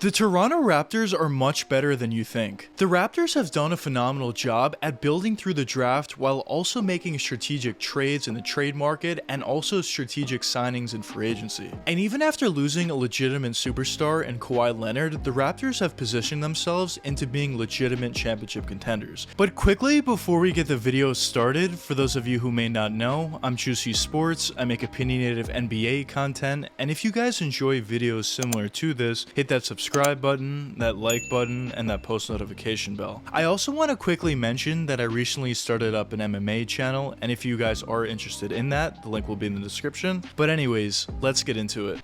The Toronto Raptors are much better than you think. The Raptors have done a phenomenal job at building through the draft while also making strategic trades in the trade market and also strategic signings in free agency. And even after losing a legitimate superstar in Kawhi Leonard, the Raptors have positioned themselves into being legitimate championship contenders. But quickly, before we get the video started, for those of you who may not know, I'm Juicy Sports, I make opinionated NBA content, and if you guys enjoy videos similar to this, hit that subscribe button, that like button, and that post notification bell. I also want to quickly mention that I recently started up an MMA channel, and if you guys are interested in that, the link will be in the description. But anyways, let's get into it.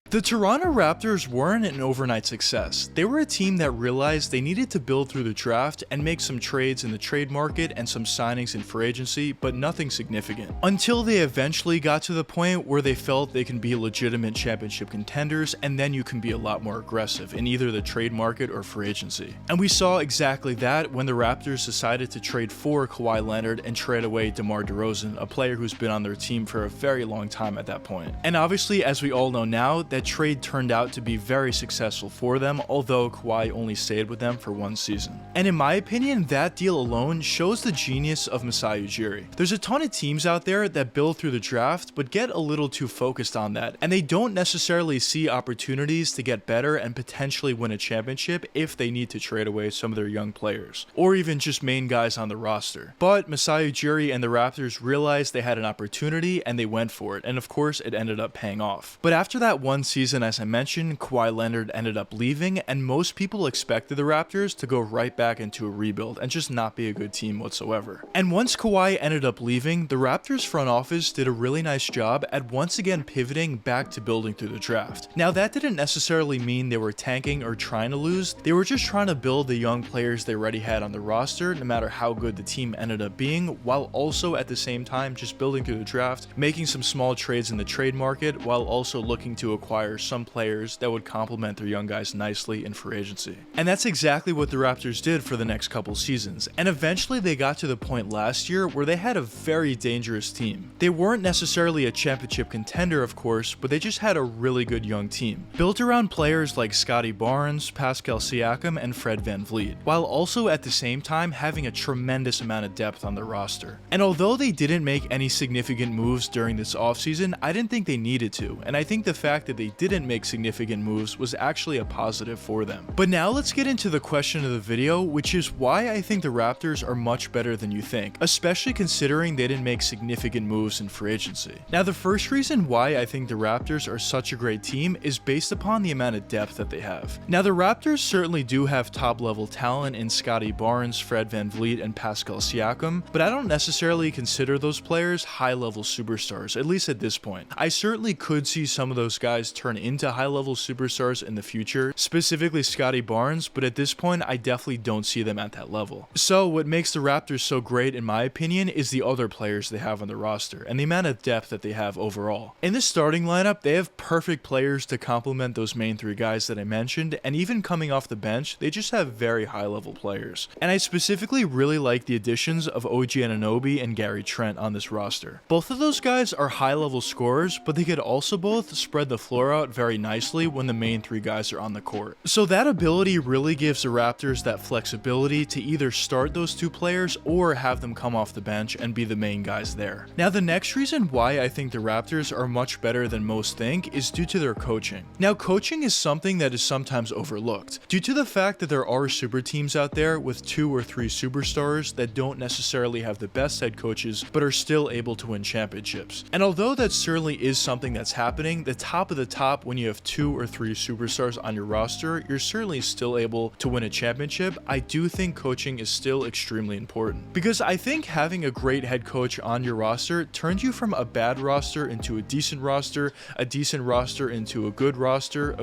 The Toronto Raptors weren't an overnight success. They were a team that realized they needed to build through the draft and make some trades in the trade market and some signings in free agency, but nothing significant. Until they eventually got to the point where they felt they can be legitimate championship contenders, and then you can be a lot more aggressive in either the trade market or free agency. And we saw exactly that when the Raptors decided to trade for Kawhi Leonard and trade away DeMar DeRozan, a player who's been on their team for a very long time at that point. And obviously, as we all know now, that trade turned out to be very successful for them, although Kawhi only stayed with them for one season. And in my opinion, that deal alone shows the genius of Masai Ujiri. There's a ton of teams out there that build through the draft, but get a little too focused on that, and they don't necessarily see opportunities to get better and potentially win a championship if they need to trade away some of their young players, or even just main guys on the roster. But Masai Ujiri and the Raptors realized they had an opportunity and they went for it, and of course it ended up paying off. But after that one season, as I mentioned, Kawhi Leonard ended up leaving, and most people expected the Raptors to go right back into a rebuild and just not be a good team whatsoever. And once Kawhi ended up leaving, the Raptors front office did a really nice job at once again pivoting back to building through the draft. Now, that didn't necessarily mean they were tanking or trying to lose. They were just trying to build the young players they already had on the roster, no matter how good the team ended up being, while also at the same time just building through the draft, making some small trades in the trade market, while also looking to acquire some players that would complement their young guys nicely in free agency. And that's exactly what the Raptors did for the next couple seasons, and eventually they got to the point last year where they had a very dangerous team. They weren't necessarily a championship contender, of course, but they just had a really good young team, built around players like Scottie Barnes, Pascal Siakam, and Fred VanVleet, while also at the same time having a tremendous amount of depth on their roster. And although they didn't make any significant moves during this offseason, I didn't think they needed to, and I think the fact that they didn't make significant moves was actually a positive for them. But now let's get into the question of the video, which is why I think the Raptors are much better than you think, especially considering they didn't make significant moves in free agency. Now, the first reason why I think the Raptors are such a great team is based upon the amount of depth that they have. Now, the Raptors certainly do have top level talent in Scottie Barnes, Fred VanVleet, and Pascal Siakam, but I don't necessarily consider those players high level superstars, at least at this point. I certainly could see some of those guys turn into high-level superstars in the future, specifically Scottie Barnes, but at this point I definitely don't see them at that level. So what makes the Raptors so great in my opinion is the other players they have on the roster and the amount of depth that they have overall. In the starting lineup, they have perfect players to complement those main three guys that I mentioned, and even coming off the bench, they just have very high-level players. And I specifically really like the additions of OG Anunoby and Gary Trent on this roster. Both of those guys are high-level scorers, but they could also both spread the floor out very nicely when the main three guys are on the court. So that ability really gives the Raptors that flexibility to either start those two players or have them come off the bench and be the main guys there. Now, the next reason why I think the Raptors are much better than most think is due to their coaching. Now, coaching is something that is sometimes overlooked due to the fact that there are super teams out there with 2 or 3 superstars that don't necessarily have the best head coaches but are still able to win championships. And although that certainly is something that's happening, the top of the top, when you have 2 or 3 superstars on your roster, you're certainly still able to win a championship. I do think coaching is still extremely important, because I think having a great head coach on your roster turns you from a bad roster into a decent roster into a good roster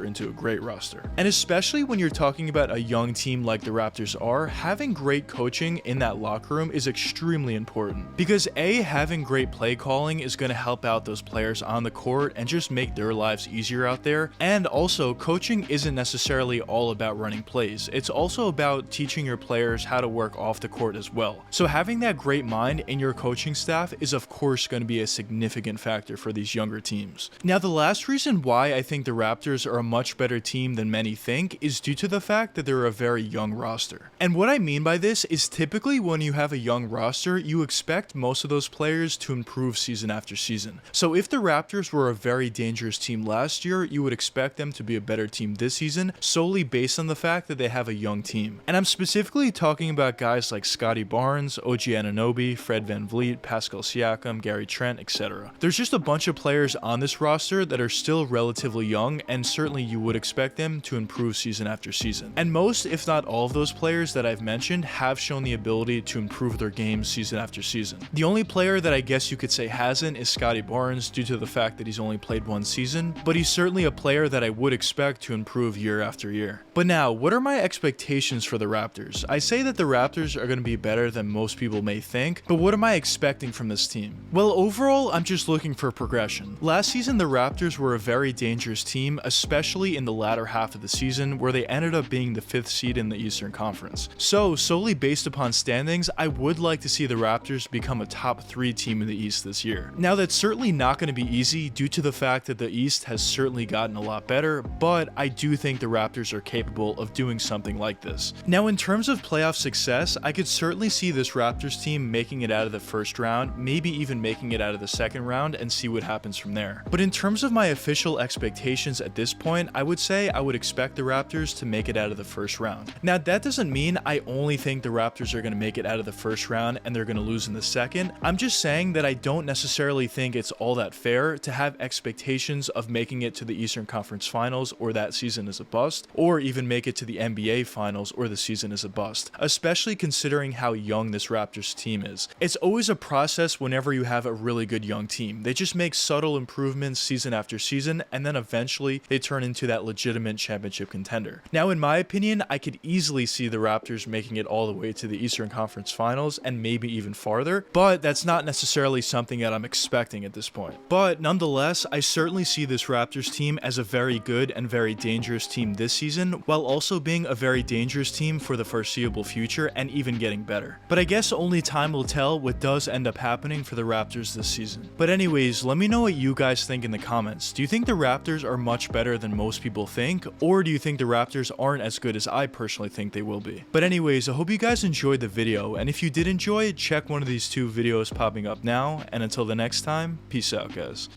into a great roster. And especially when you're talking about a young team like the Raptors are, having great coaching in that locker room is extremely important, because A, having great play calling is going to help out those players on the court and just make make their lives easier out there. And also, coaching isn't necessarily all about running plays. It's also about teaching your players how to work off the court as well. So having that great mind in your coaching staff is of course going to be a significant factor for these younger teams. Now, the last reason why I think the Raptors are a much better team than many think is due to the fact that they're a very young roster. And what I mean by this is typically when you have a young roster, you expect most of those players to improve season after season. So if the Raptors were a very dangerous team last year, you would expect them to be a better team this season solely based on the fact that they have a young team. And I'm specifically talking about guys like Scottie Barnes, OG Anunoby, Fred VanVleet, Pascal Siakam, Gary Trent, etc. There's just a bunch of players on this roster that are still relatively young, and certainly you would expect them to improve season after season. And most, if not all of those players that I've mentioned have shown the ability to improve their game season after season. The only player that I guess you could say hasn't is Scottie Barnes due to the fact that he's only played one season, but he's certainly a player that I would expect to improve year after year. But now, what are my expectations for the Raptors? I say that the Raptors are going to be better than most people may think, but what am I expecting from this team? Well, overall, I'm just looking for progression. Last season, the Raptors were a very dangerous team, especially in the latter half of the season, where they ended up being the 5th seed in the Eastern Conference. So, solely based upon standings, I would like to see the Raptors become a top 3 team in the East this year. Now, that's certainly not going to be easy due to the fact that the East has certainly gotten a lot better, but I do think the Raptors are capable of doing something like this. Now, in terms of playoff success, I could certainly see this Raptors team making it out of the first round, maybe even making it out of the second round, and see what happens from there. But in terms of my official expectations at this point, I would say I would expect the Raptors to make it out of the first round. Now, that doesn't mean I only think the Raptors are going to make it out of the first round and they're going to lose in the second. I'm just saying that I don't necessarily think it's all that fair to have expectations of making it to the Eastern Conference Finals or that season is a bust, or even make it to the NBA Finals or the season is a bust, especially considering how young this Raptors team is. It's always a process whenever you have a really good young team. They just make subtle improvements season after season, and then eventually they turn into that legitimate championship contender. Now, in my opinion, I could easily see the Raptors making it all the way to the Eastern Conference Finals and maybe even farther, but that's not necessarily something that I'm expecting at this point. But nonetheless, I certainly see this Raptors team as a very good and very dangerous team this season, while also being a very dangerous team for the foreseeable future and even getting better. But I guess only time will tell what does end up happening for the Raptors this season. But anyways, let me know what you guys think in the comments. Do you think the Raptors are much better than most people think, or do you think the Raptors aren't as good as I personally think they will be? But anyways, I hope you guys enjoyed the video, and if you did enjoy it, check one of these 2 videos popping up now, and until the next time, peace out guys.